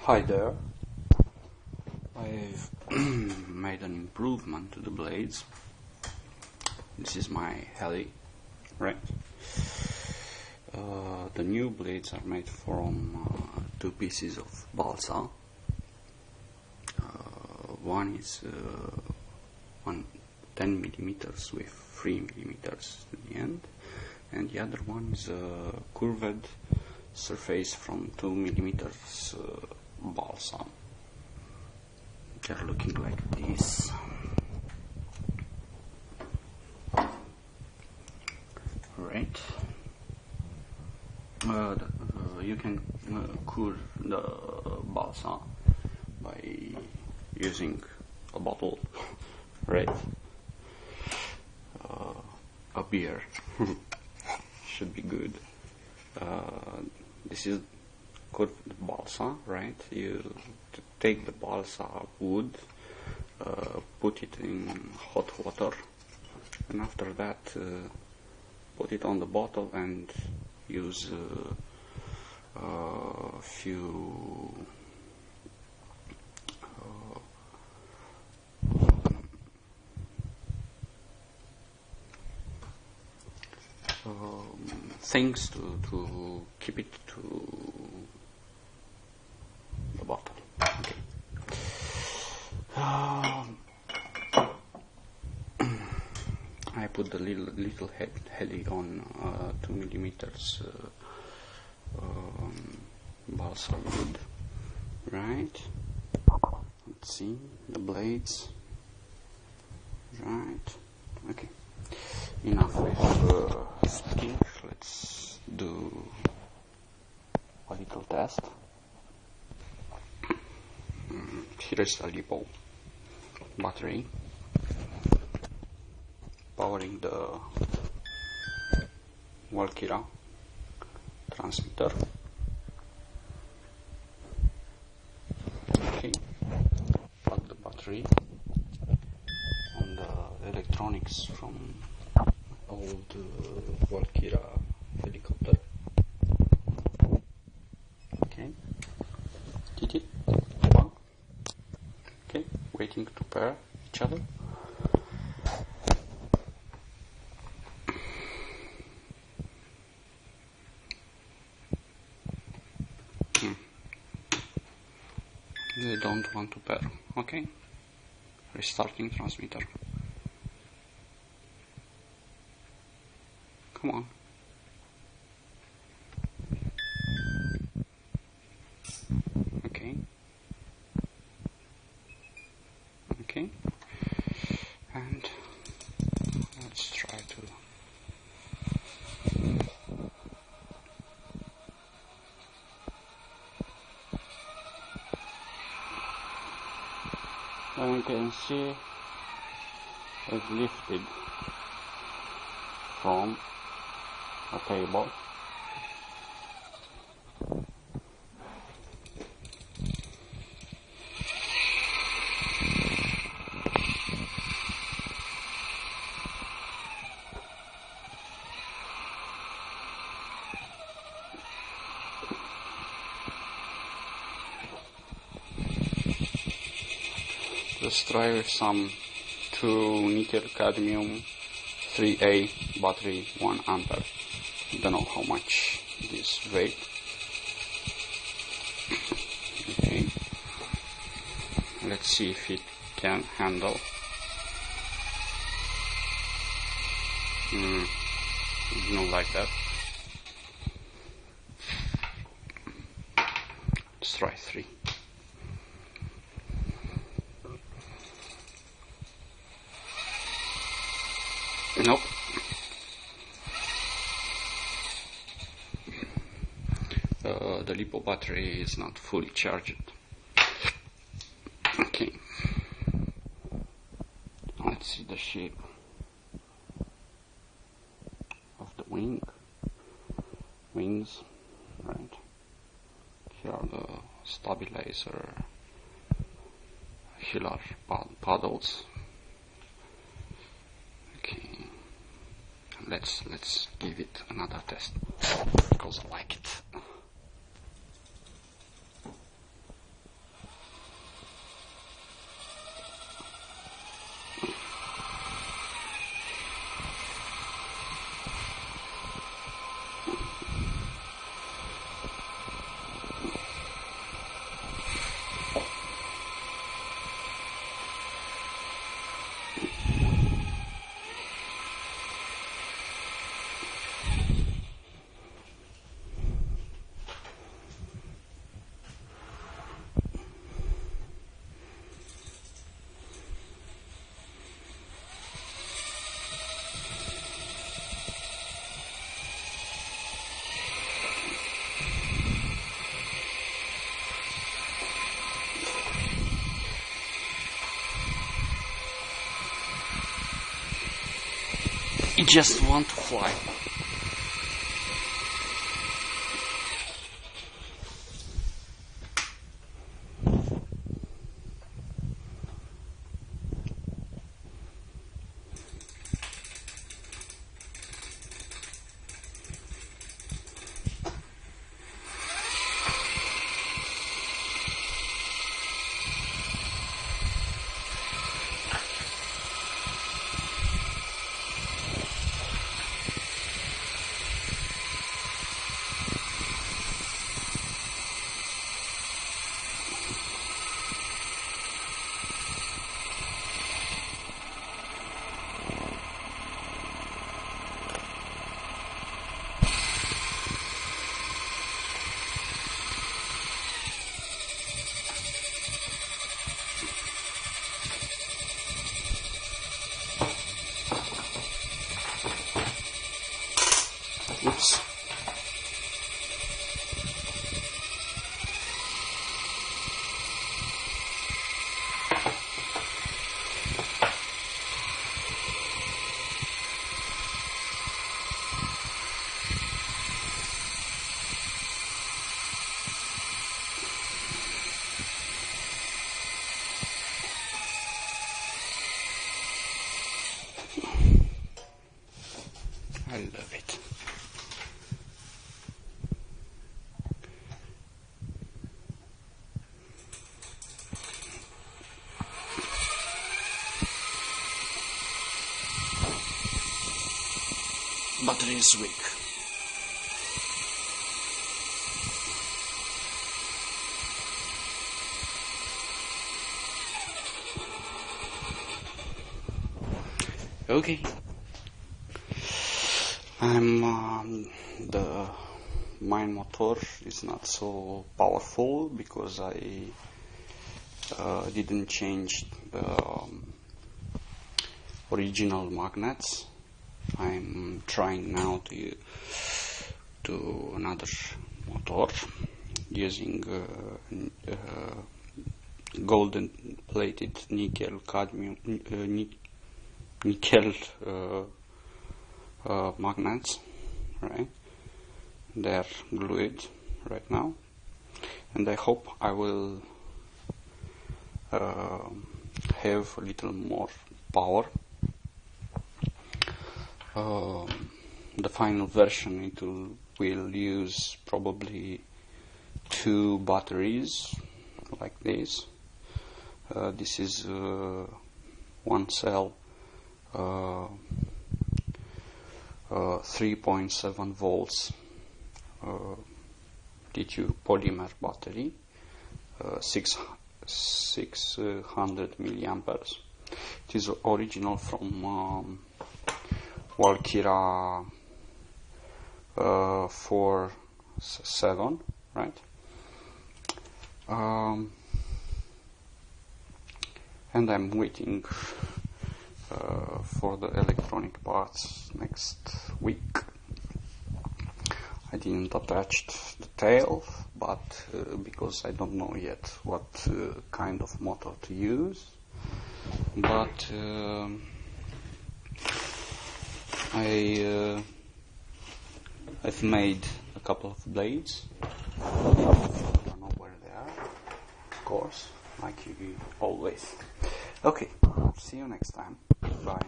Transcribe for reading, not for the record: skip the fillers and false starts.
Hi there. I've made an improvement to the blades. This is my heli, right? The new blades are made from two pieces of balsa. One is 10 millimeters with 3 millimeters at the end, and the other one is a curved surface from 2 millimeters balsa. They're looking like this. Right. You can cool the balsa by using a bottle, right? A beer should be good. This is curved balsa, right? You take the balsa wood, put it in hot water, and after that put it on the bottle and use a few things to keep it to the bottle. Okay. I put the little heli on 2 millimeters balsa wood, right? Let's see the blades, right? Okay. Enough with speaking. Let's do a little test. Here is a LiPo battery powering the Valkyra transmitter. Okay, plug the battery on the electronics from old Valkyra helicopter. Okay, did it? One. Okay, waiting to pair each other. They don't want to pair. Okay, restarting transmitter. Come on. Okay. Okay. And let's try to and you can see it's lifted from a table. Let's try with some 2 nickel cadmium 3A battery 1 ampere. Don't know how much this weight. Okay. Let's see if it can handle. Not like that. Let's try 3. Nope. The LiPo battery is not fully charged. Okay. Let's see the shape of the wings. Right. Here are the stabilizer hiller paddles. Let's give it another test because I like it. just want to fly. Oops. I love it. Battery is weak. Okay. The mine motor is not so powerful because I didn't change the original magnets. I'm trying now to do another motor using golden plated nickel cadmium nickel magnets, right? They're glued right now, and I hope I will have a little more power. The final version it will use probably 2 batteries like this. This is one cell 3.7 volts lithium polymer battery, 600 milliamperes. It is original from Valkyra 47, right? And I'm waiting for the electronic parts next week. I didn't attach the tail, but because I don't know yet what kind of motor to use, but I've made a couple of blades. I don't know where they are, of course, like you always. Okay, see you next time. Bye.